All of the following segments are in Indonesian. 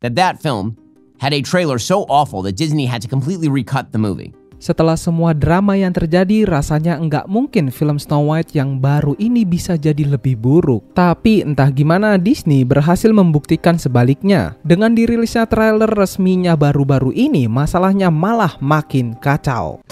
that film had a trailer so awful that Disney had to completely recut the movie. Setelah semua drama yang terjadi, rasanya nggak mungkin film Snow White yang baru ini bisa jadi lebih buruk. Tapi entah gimana Disney berhasil membuktikan sebaliknya. Dengan dirilisnya trailer resminya baru-baru ini, masalahnya malah makin kacau.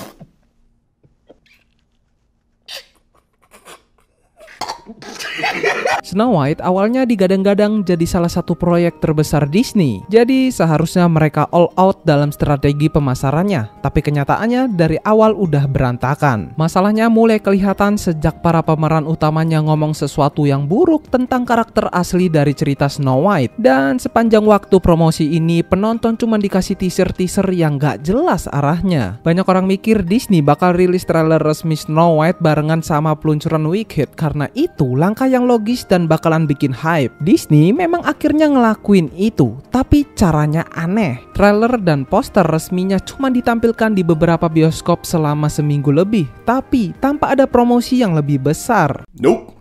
Snow White awalnya digadang-gadang jadi salah satu proyek terbesar Disney. Jadi seharusnya mereka all out dalam strategi pemasarannya. Tapi kenyataannya dari awal udah berantakan. Masalahnya mulai kelihatan sejak para pemeran utamanya ngomong sesuatu yang buruk tentang karakter asli dari cerita Snow White. Dan sepanjang waktu promosi ini penonton cuma dikasih teaser-teaser yang gak jelas arahnya. Banyak orang mikir Disney bakal rilis trailer resmi Snow White barengan sama peluncuran Wicked. Karena itu langkah yang logis dan bakalan bikin hype. Disney memang akhirnya ngelakuin itu, tapi caranya aneh. Trailer dan poster resminya cuma ditampilkan di beberapa bioskop selama seminggu lebih, tapi tanpa ada promosi yang lebih besar. Nope.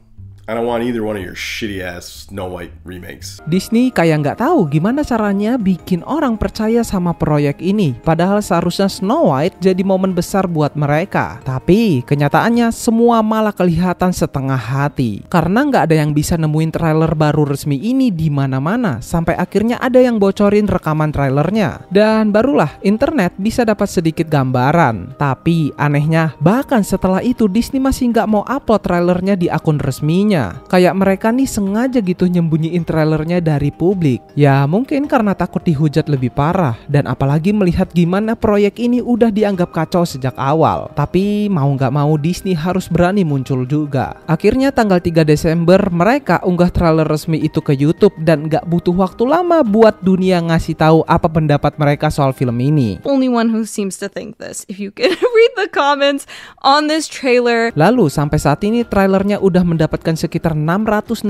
I don't want either one of your shitty ass Snow White remakes. Disney kayak nggak tahu gimana caranya bikin orang percaya sama proyek ini. Padahal seharusnya Snow White jadi momen besar buat mereka. Tapi kenyataannya semua malah kelihatan setengah hati. Karena nggak ada yang bisa nemuin trailer baru resmi ini di mana-mana. Sampai akhirnya ada yang bocorin rekaman trailernya. Dan barulah internet bisa dapat sedikit gambaran. Tapi anehnya bahkan setelah itu Disney masih nggak mau upload trailernya di akun resminya. Kayak mereka nih sengaja gitu nyembunyiin trailernya dari publik. Ya mungkin karena takut dihujat lebih parah. Dan apalagi melihat gimana proyek ini udah dianggap kacau sejak awal. Tapi mau gak mau Disney harus berani muncul juga. Akhirnya tanggal 3 Desember mereka unggah trailer resmi itu ke YouTube. Dan gak butuh waktu lama buat dunia ngasih tahu apa pendapat mereka soal film ini. Only one who seems to think this. If you can read the comments on this trailer. Lalu sampai saat ini trailernya udah mendapatkan sekitar 660.000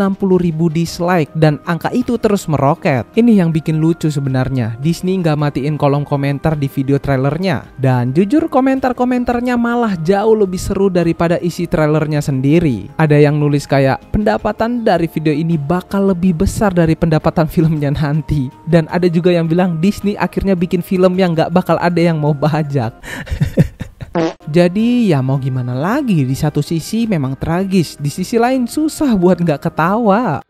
dislike dan angka itu terus meroket. Ini yang bikin lucu sebenarnya. Disney nggak matiin kolom komentar di video trailernya. Dan jujur komentar-komentarnya malah jauh lebih seru daripada isi trailernya sendiri. Ada yang nulis kayak pendapatan dari video ini bakal lebih besar dari pendapatan filmnya nanti. Dan ada juga yang bilang Disney akhirnya bikin film yang nggak bakal ada yang mau bajak. Jadi ya mau gimana lagi, di satu sisi memang tragis, di sisi lain susah buat gak ketawa.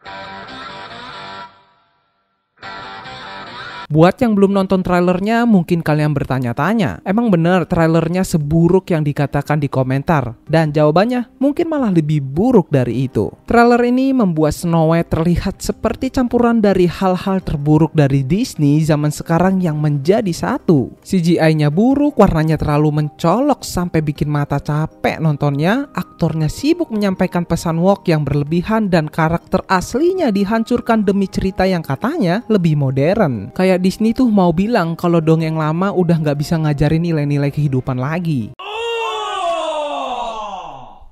Buat yang belum nonton trailernya, mungkin kalian bertanya-tanya, emang bener trailernya seburuk yang dikatakan di komentar? Dan jawabannya mungkin malah lebih buruk dari itu. Trailer ini membuat Snow White terlihat seperti campuran dari hal-hal terburuk dari Disney zaman sekarang yang menjadi satu. CGI-nya buruk, warnanya terlalu mencolok sampai bikin mata capek nontonnya, aktornya sibuk menyampaikan pesan woke yang berlebihan, dan karakter aslinya dihancurkan demi cerita yang katanya lebih modern. Kayak Disney tuh mau bilang kalau dongeng lama udah nggak bisa ngajarin nilai-nilai kehidupan lagi.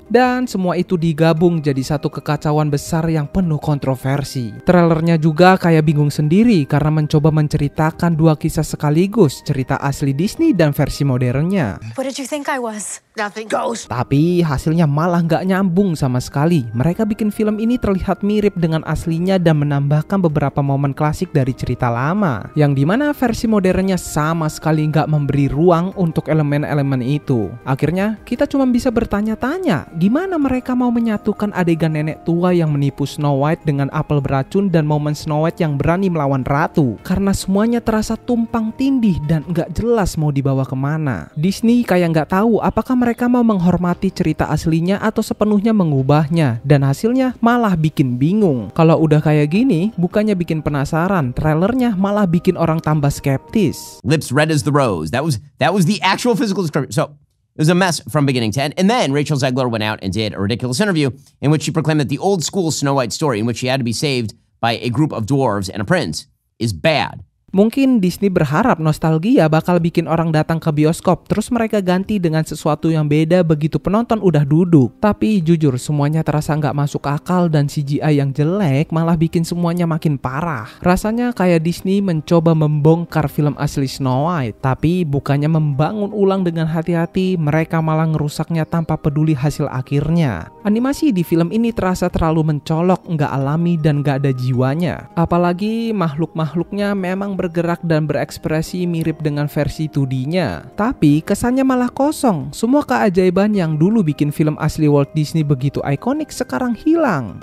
Dan semua itu digabung jadi satu kekacauan besar yang penuh kontroversi. Trailernya juga kayak bingung sendiri karena mencoba menceritakan dua kisah sekaligus, cerita asli Disney dan versi modernnya. What did you think I was? Nothing. Ghost. Tapi hasilnya malah gak nyambung sama sekali. Mereka bikin film ini terlihat mirip dengan aslinya dan menambahkan beberapa momen klasik dari cerita lama, yang dimana versi modernnya sama sekali gak memberi ruang untuk elemen-elemen itu. Akhirnya kita cuma bisa bertanya-tanya, gimana mereka mau menyatukan adegan nenek tua yang menipu Snow White dengan apel beracun dan momen Snow White yang berani melawan ratu. Karena semuanya terasa tumpang tindih dan gak jelas mau dibawa kemana. Disney kayak gak tahu apakah mereka mau menghormati cerita aslinya atau sepenuhnya mengubahnya. Dan hasilnya malah bikin bingung. Kalau udah kayak gini, bukannya bikin penasaran, trailernya malah bikin orang tambah skeptis. Lips red as the rose. That was the actual physical description. So it was a mess from beginning to end. And then Rachel Zegler went out and did a ridiculous interview in which she proclaimed that the old school Snow White story, in which she had to be saved by a group of dwarves and a prince, is bad. Mungkin Disney berharap nostalgia bakal bikin orang datang ke bioskop, terus mereka ganti dengan sesuatu yang beda begitu penonton udah duduk. Tapi jujur semuanya terasa nggak masuk akal dan CGI yang jelek malah bikin semuanya makin parah. Rasanya kayak Disney mencoba membongkar film asli Snow White, tapi bukannya membangun ulang dengan hati-hati, mereka malah ngerusaknya tanpa peduli hasil akhirnya. Animasi di film ini terasa terlalu mencolok, nggak alami dan nggak ada jiwanya. Apalagi makhluk-makhluknya memang bergerak dan berekspresi mirip dengan versi 2D-nya. Tapi kesannya malah kosong. Semua keajaiban yang dulu bikin film asli Walt Disney begitu ikonik sekarang hilang.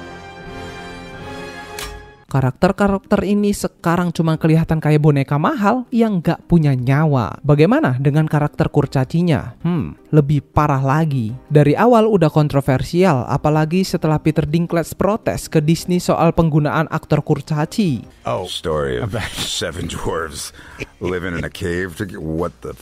Karakter-karakter ini sekarang cuma kelihatan kayak boneka mahal yang gak punya nyawa. Bagaimana dengan karakter kurcacinya? Lebih parah lagi. Dari awal udah kontroversial, apalagi setelah Peter Dinklage protes ke Disney soal penggunaan aktor kurcaci. Story of 7 dwarves living in a cave. What the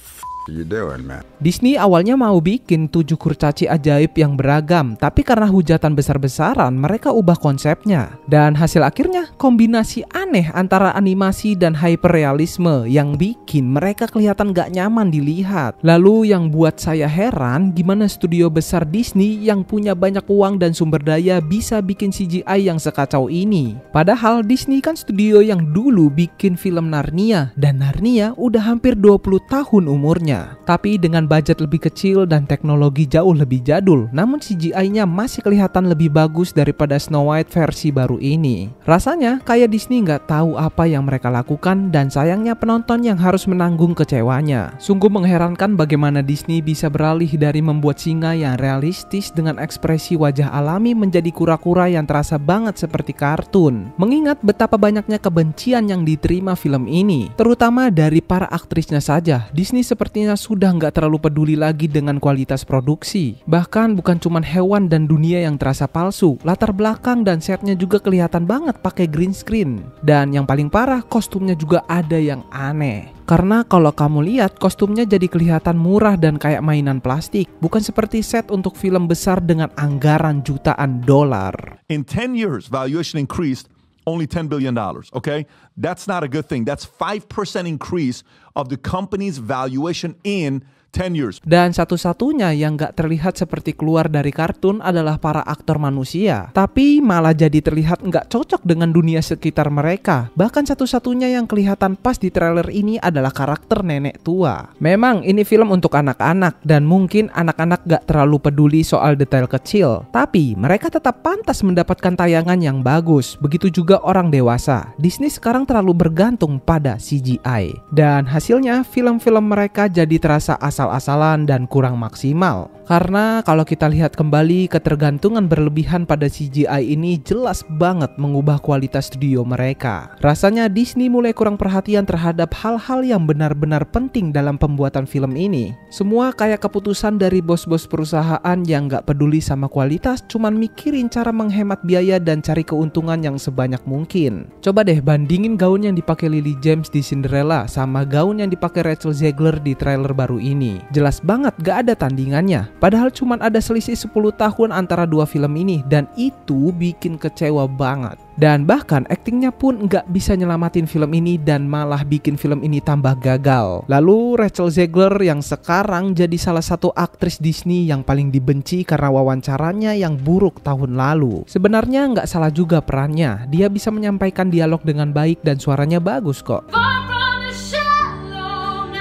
you doing, man? Disney awalnya mau bikin 7 kurcaci ajaib yang beragam, tapi karena hujatan besar-besaran, mereka ubah konsepnya. Dan hasil akhirnya kombinasi aneh antara animasi dan hyperrealisme yang bikin mereka kelihatan gak nyaman dilihat. Lalu yang buat saya heran, gimana studio besar Disney yang punya banyak uang dan sumber daya bisa bikin CGI yang sekacau ini. Padahal Disney kan studio yang dulu bikin film Narnia, dan Narnia udah hampir 20 tahun umurnya. Tapi dengan budget lebih kecil dan teknologi jauh lebih jadul, namun CGI-nya masih kelihatan lebih bagus daripada Snow White versi baru ini. Rasanya kayak Disney nggak tahu apa yang mereka lakukan, dan sayangnya penonton yang harus menanggung kecewanya. Sungguh mengherankan bagaimana Disney bisa beralih dari membuat singa yang realistis dengan ekspresi wajah alami menjadi kura-kura yang terasa banget seperti kartun. Mengingat betapa banyaknya kebencian yang diterima film ini, terutama dari para aktrisnya saja, Disney sepertinya sudah nggak terlalu peduli lagi dengan kualitas produksi. Bahkan bukan cuma hewan dan dunia yang terasa palsu, latar belakang dan setnya juga kelihatan banget pakai green screen. Dan yang paling parah, kostumnya juga ada yang aneh. Karena kalau kamu lihat, kostumnya jadi kelihatan murah dan kayak mainan plastik, bukan seperti set untuk film besar dengan anggaran jutaan dolar. In 10 years, valuation increased only $10 billion, okay? That's not a good thing. That's 5% increase of the company's valuation in 10 years. Dan satu-satunya yang gak terlihat seperti keluar dari kartun adalah para aktor manusia. Tapi malah jadi terlihat gak cocok dengan dunia sekitar mereka. Bahkan satu-satunya yang kelihatan pas di trailer ini adalah karakter nenek tua. Memang ini film untuk anak-anak, dan mungkin anak-anak gak terlalu peduli soal detail kecil. Tapi mereka tetap pantas mendapatkan tayangan yang bagus. Begitu juga orang dewasa. Disney sekarang terlalu bergantung pada CGI. Dan hasilnya film-film mereka jadi terasa asal-asalan dan kurang maksimal. Karena kalau kita lihat kembali, ketergantungan berlebihan pada CGI ini jelas banget mengubah kualitas studio mereka. Rasanya Disney mulai kurang perhatian terhadap hal-hal yang benar-benar penting dalam pembuatan film ini. Semua kayak keputusan dari bos-bos perusahaan yang gak peduli sama kualitas, cuman mikirin cara menghemat biaya dan cari keuntungan yang sebanyak mungkin. Coba deh bandingin gaun yang dipakai Lily James di Cinderella sama gaun yang dipakai Rachel Zegler di trailer baru ini. Jelas banget gak ada tandingannya. Padahal cuma ada selisih 10 tahun antara dua film ini, dan itu bikin kecewa banget. Dan bahkan aktingnya pun nggak bisa nyelamatin film ini dan malah bikin film ini tambah gagal. Lalu Rachel Zegler yang sekarang jadi salah satu aktris Disney yang paling dibenci karena wawancaranya yang buruk tahun lalu. Sebenarnya nggak salah juga perannya, dia bisa menyampaikan dialog dengan baik dan suaranya bagus kok.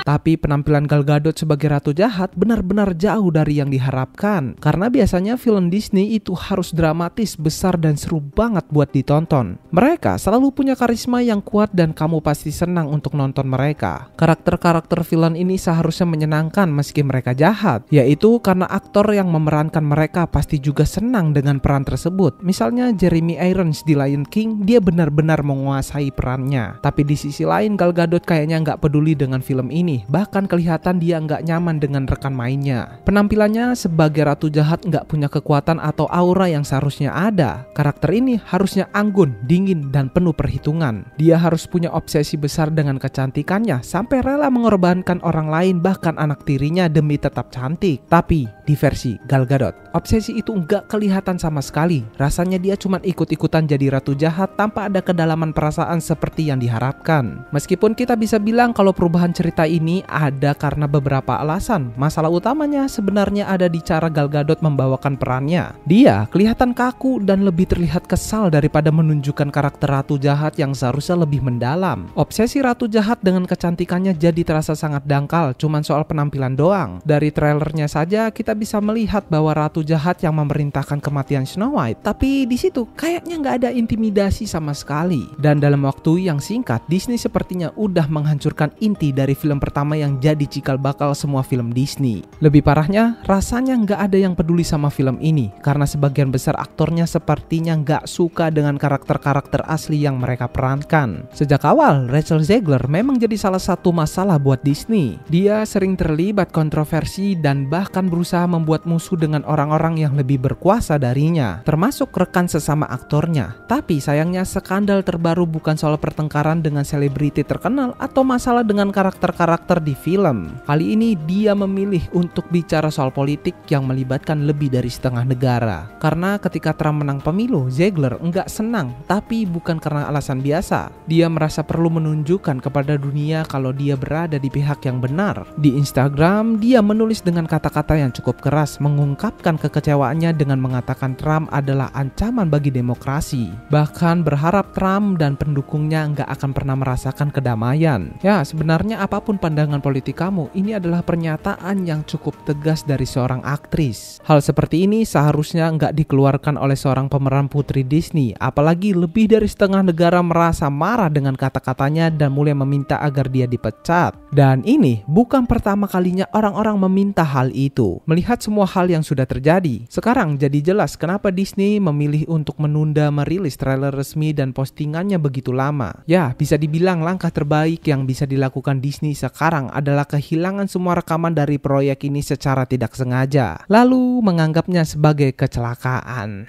Tapi penampilan Gal Gadot sebagai Ratu Jahat benar-benar jauh dari yang diharapkan. Karena biasanya film Disney itu harus dramatis, besar, dan seru banget buat ditonton. Mereka selalu punya karisma yang kuat dan kamu pasti senang untuk nonton mereka. Karakter-karakter villain ini seharusnya menyenangkan meski mereka jahat. Yaitu karena aktor yang memerankan mereka pasti juga senang dengan peran tersebut. Misalnya Jeremy Irons di Lion King, dia benar-benar menguasai perannya. Tapi di sisi lain Gal Gadot kayaknya nggak peduli dengan film ini. Bahkan kelihatan dia nggak nyaman dengan rekan mainnya. Penampilannya sebagai Ratu Jahat nggak punya kekuatan atau aura yang seharusnya ada. Karakter ini harusnya anggun, dingin, dan penuh perhitungan. Dia harus punya obsesi besar dengan kecantikannya sampai rela mengorbankan orang lain, bahkan anak tirinya, demi tetap cantik. Tapi di versi Gal Gadot, obsesi itu nggak kelihatan sama sekali. Rasanya dia cuma ikut-ikutan jadi Ratu Jahat tanpa ada kedalaman perasaan seperti yang diharapkan. Meskipun kita bisa bilang kalau perubahan cerita ini ini ada karena beberapa alasan. Masalah utamanya sebenarnya ada di cara Gal Gadot membawakan perannya. Dia kelihatan kaku dan lebih terlihat kesal daripada menunjukkan karakter ratu jahat yang seharusnya lebih mendalam. Obsesi ratu jahat dengan kecantikannya jadi terasa sangat dangkal, cuman soal penampilan doang. Dari trailernya saja kita bisa melihat bahwa ratu jahat yang memerintahkan kematian Snow White, tapi di situ kayaknya nggak ada intimidasi sama sekali. Dan dalam waktu yang singkat, Disney sepertinya udah menghancurkan inti dari film pertama yang jadi cikal bakal semua film Disney. Lebih parahnya, rasanya nggak ada yang peduli sama film ini karena sebagian besar aktornya sepertinya nggak suka dengan karakter-karakter asli yang mereka perankan. Sejak awal, Rachel Zegler memang jadi salah satu masalah buat Disney. Dia sering terlibat kontroversi dan bahkan berusaha membuat musuh dengan orang-orang yang lebih berkuasa darinya, termasuk rekan sesama aktornya. Tapi sayangnya skandal terbaru bukan soal pertengkaran dengan selebriti terkenal atau masalah dengan karakter-karakter di film. Kali ini dia memilih untuk bicara soal politik yang melibatkan lebih dari setengah negara. Karena ketika Trump menang pemilu, Zegler enggak senang, tapi bukan karena alasan biasa. Dia merasa perlu menunjukkan kepada dunia kalau dia berada di pihak yang benar. Di Instagram, dia menulis dengan kata-kata yang cukup keras, mengungkapkan kekecewaannya dengan mengatakan Trump adalah ancaman bagi demokrasi. Bahkan berharap Trump dan pendukungnya nggak akan pernah merasakan kedamaian. Ya, sebenarnya apapun pandangan politik kamu, ini adalah pernyataan yang cukup tegas dari seorang aktris. Hal seperti ini seharusnya nggak dikeluarkan oleh seorang pemeran putri Disney, apalagi lebih dari setengah negara merasa marah dengan kata-katanya dan mulai meminta agar dia dipecat. Dan ini bukan pertama kalinya orang-orang meminta hal itu. Melihat semua hal yang sudah terjadi, sekarang jadi jelas kenapa Disney memilih untuk menunda merilis trailer resmi dan postingannya begitu lama. Ya, bisa dibilang langkah terbaik yang bisa dilakukan Disney sekarang adalah kehilangan semua rekaman dari proyek ini secara tidak sengaja, lalu menganggapnya sebagai kecelakaan.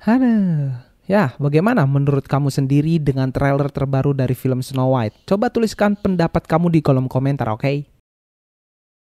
Aduh. Ya, bagaimana menurut kamu sendiri dengan trailer terbaru dari film Snow White? Coba tuliskan pendapat kamu di kolom komentar, oke?